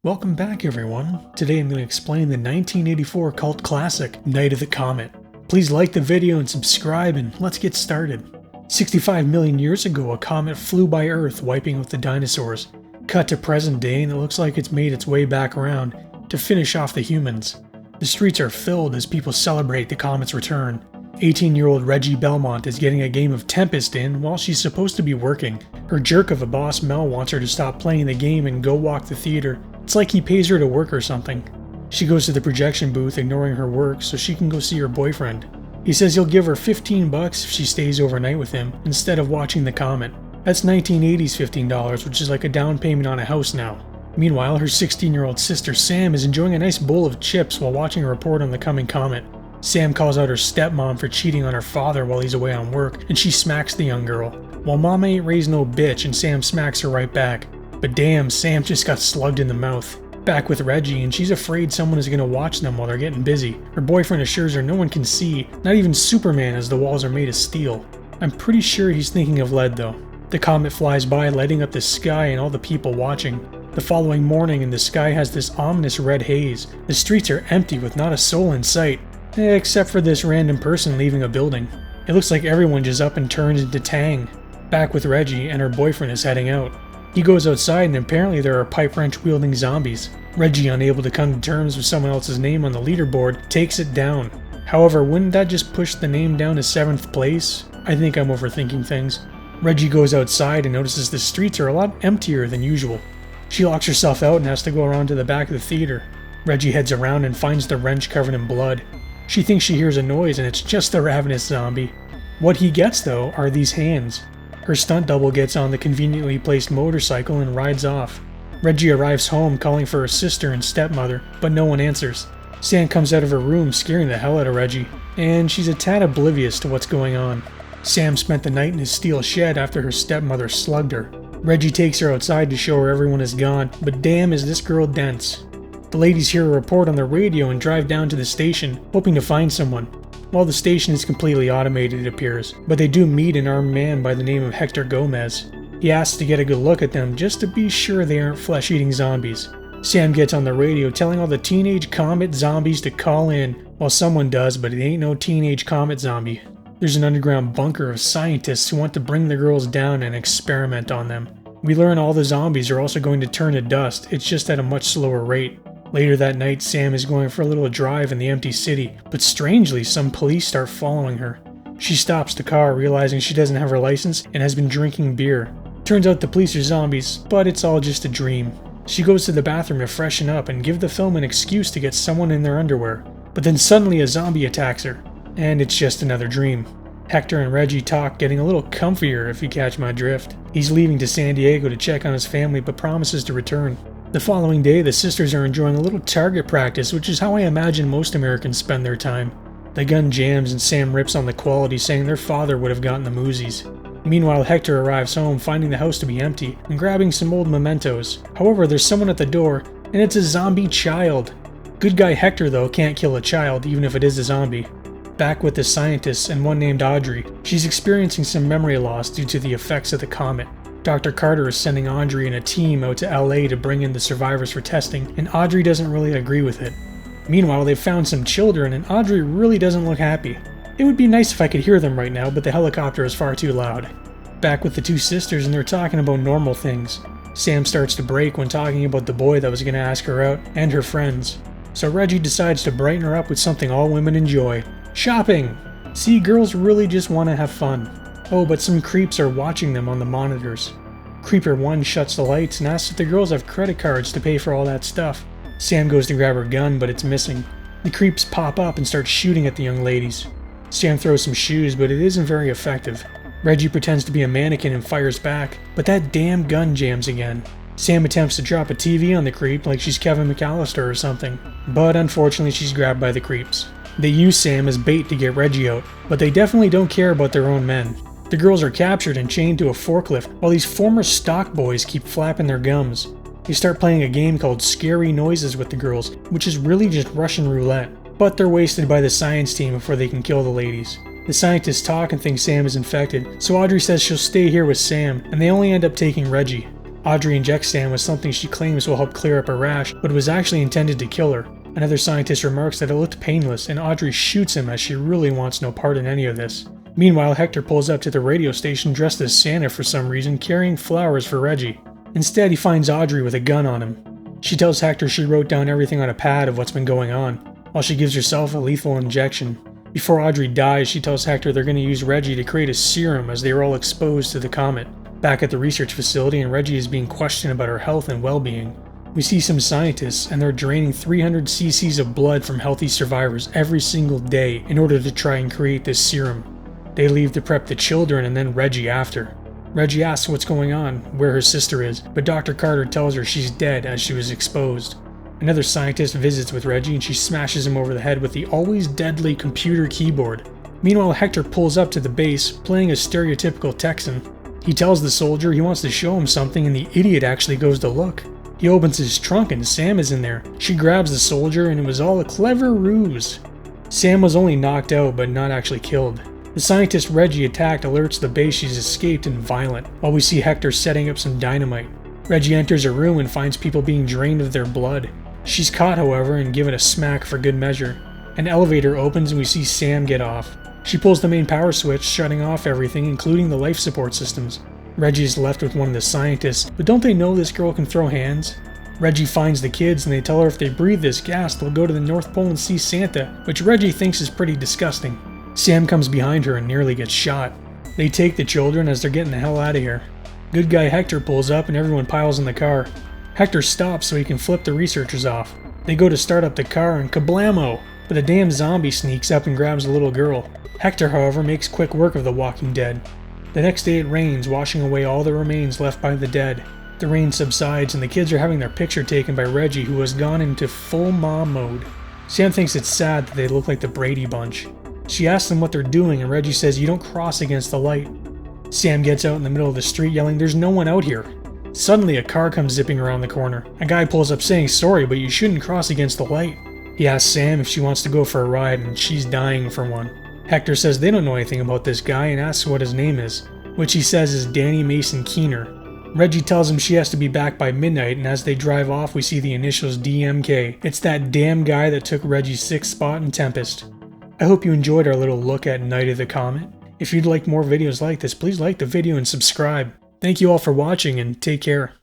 Welcome back everyone. Today I'm going to explain the 1984 cult classic, Night of the Comet. Please like the video and subscribe and let's get started. 65 million years ago, a comet flew by Earth, wiping out the dinosaurs. Cut to present day and it looks like it's made its way back around to finish off the humans. The streets are filled as people celebrate the comet's return. 18-year-old Reggie Belmont is getting a game of Tempest in while she's supposed to be working. Her jerk of a boss Mel wants her to stop playing the game and go walk the theater. It's like he pays her to work or something. She goes to the projection booth ignoring her work so she can go see her boyfriend. He says he'll give her $15 if she stays overnight with him instead of watching the comet. That's 1980s $15, which is like a down payment on a house now. Meanwhile, her 16-year-old sister Sam is enjoying a nice bowl of chips while watching a report on the coming comet. Sam calls out her stepmom for cheating on her father while he's away on work, and she smacks the young girl. Well, Mama ain't raised no bitch, and Sam smacks her right back. But damn, Sam just got slugged in the mouth. Back with Reggie, and she's afraid someone is going to watch them while they're getting busy. Her boyfriend assures her no one can see, not even Superman, as the walls are made of steel. I'm pretty sure he's thinking of lead though. The comet flies by, lighting up the sky and all the people watching. The following morning, and the sky has this ominous red haze. The streets are empty with not a soul in sight, except for this random person leaving a building. It looks like everyone just up and turns into Tang. Back with Reggie, and her boyfriend is heading out. He goes outside and apparently there are pipe wrench wielding zombies. Reggie, unable to come to terms with someone else's name on the leaderboard, takes it down. However, wouldn't that just push the name down to 7th place? I think I'm overthinking things. Reggie goes outside and notices the streets are a lot emptier than usual. She locks herself out and has to go around to the back of the theater. Reggie heads around and finds the wrench covered in blood. She thinks she hears a noise and it's just the Ravenous zombie. What he gets though are these hands. Her stunt double gets on the conveniently placed motorcycle and rides off. Reggie arrives home calling for her sister and stepmother, but no one answers. Sam comes out of her room scaring the hell out of Reggie, and she's a tad oblivious to what's going on. Sam spent the night in his steel shed after her stepmother slugged her. Reggie takes her outside to show her everyone is gone, but damn is this girl dense. The ladies hear a report on the radio and drive down to the station, hoping to find someone. Well, the station is completely automated, it appears, but they do meet an armed man by the name of Hector Gomez. He asks to get a good look at them just to be sure they aren't flesh-eating zombies. Sam gets on the radio telling all the teenage comet zombies to call in. Well, someone does, but it ain't no teenage comet zombie. There's an underground bunker of scientists who want to bring the girls down and experiment on them. We learn all the zombies are also going to turn to dust, it's just at a much slower rate. Later that night, Sam is going for a little drive in the empty city, but strangely, some police start following her. She stops the car, realizing she doesn't have her license and has been drinking beer. Turns out the police are zombies, but it's all just a dream. She goes to the bathroom to freshen up and give the film an excuse to get someone in their underwear. But then suddenly a zombie attacks her, and it's just another dream. Hector and Reggie talk, getting a little comfier if you catch my drift. He's leaving to San Diego to check on his family but promises to return. The following day, the sisters are enjoying a little target practice, which is how I imagine most Americans spend their time. The gun jams and Sam rips on the quality, saying their father would have gotten the moosies. Meanwhile, Hector arrives home, finding the house to be empty and grabbing some old mementos. However, there's someone at the door, and it's a zombie child. Good guy Hector, though, can't kill a child, even if it is a zombie. Back with the scientists and one named Audrey, she's experiencing some memory loss due to the effects of the comet. Dr. Carter is sending Audrey and a team out to LA to bring in the survivors for testing, and Audrey doesn't really agree with it. Meanwhile, they've found some children, and Audrey really doesn't look happy. It would be nice if I could hear them right now, but the helicopter is far too loud. Back with the two sisters, and they're talking about normal things. Sam starts to break when talking about the boy that was going to ask her out, and her friends. So Reggie decides to brighten her up with something all women enjoy. Shopping! See, girls really just want to have fun. Oh, but some creeps are watching them on the monitors. Creeper 1 shuts the lights and asks if the girls have credit cards to pay for all that stuff. Sam goes to grab her gun, but it's missing. The creeps pop up and start shooting at the young ladies. Sam throws some shoes, but it isn't very effective. Reggie pretends to be a mannequin and fires back, but that damn gun jams again. Sam attempts to drop a TV on the creep like she's Kevin McAllister or something, but unfortunately she's grabbed by the creeps. They use Sam as bait to get Reggie out, but they definitely don't care about their own men. The girls are captured and chained to a forklift while these former stock boys keep flapping their gums. They start playing a game called Scary Noises with the girls, which is really just Russian roulette, but they're wasted by the science team before they can kill the ladies. The scientists talk and think Sam is infected, so Audrey says she'll stay here with Sam, and they only end up taking Reggie. Audrey injects Sam with something she claims will help clear up a rash, but was actually intended to kill her. Another scientist remarks that it looked painless, and Audrey shoots him as she really wants no part in any of this. Meanwhile, Hector pulls up to the radio station dressed as Santa for some reason, carrying flowers for Reggie. Instead, he finds Audrey with a gun on him. She tells Hector she wrote down everything on a pad of what's been going on, while she gives herself a lethal injection. Before Audrey dies, she tells Hector they're going to use Reggie to create a serum as they are all exposed to the comet. Back at the research facility, and Reggie is being questioned about her health and well-being. We see some scientists, and they're draining 300 cc's of blood from healthy survivors every single day in order to try and create this serum. They leave to prep the children and then Reggie after. Reggie asks what's going on, where her sister is, but Dr. Carter tells her she's dead as she was exposed. Another scientist visits with Reggie and she smashes him over the head with the always deadly computer keyboard. Meanwhile, Hector pulls up to the base, playing a stereotypical Texan. He tells the soldier he wants to show him something and the idiot actually goes to look. He opens his trunk and Sam is in there. She grabs the soldier and it was all a clever ruse. Sam was only knocked out but not actually killed. The scientist Reggie attacked alerts the base she's escaped and violent, while we see Hector setting up some dynamite. Reggie enters a room and finds people being drained of their blood. She's caught, however, and given a smack for good measure. An elevator opens and we see Sam get off. She pulls the main power switch, shutting off everything, including the life support systems. Reggie is left with one of the scientists, but don't they know this girl can throw hands? Reggie finds the kids and they tell her if they breathe this gas, they'll go to the North Pole and see Santa, which Reggie thinks is pretty disgusting. Sam comes behind her and nearly gets shot. They take the children as they're getting the hell out of here. Good guy Hector pulls up and everyone piles in the car. Hector stops so he can flip the researchers off. They go to start up the car and kablamo! But a damn zombie sneaks up and grabs the little girl. Hector, however, makes quick work of the walking dead. The next day it rains, washing away all the remains left by the dead. The rain subsides and the kids are having their picture taken by Reggie, who has gone into full mom mode. Sam thinks it's sad that they look like the Brady Bunch. She asks them what they're doing and Reggie says you don't cross against the light. Sam gets out in the middle of the street yelling there's no one out here. Suddenly a car comes zipping around the corner. A guy pulls up saying sorry but you shouldn't cross against the light. He asks Sam if she wants to go for a ride and she's dying for one. Hector says they don't know anything about this guy and asks what his name is, which he says is Danny Mason Keener. Reggie tells him she has to be back by midnight and as they drive off we see the initials DMK. It's that damn guy that took Reggie's 6th spot in Tempest. I hope you enjoyed our little look at Night of the Comet. If you'd like more videos like this, please like the video and subscribe. Thank you all for watching and take care.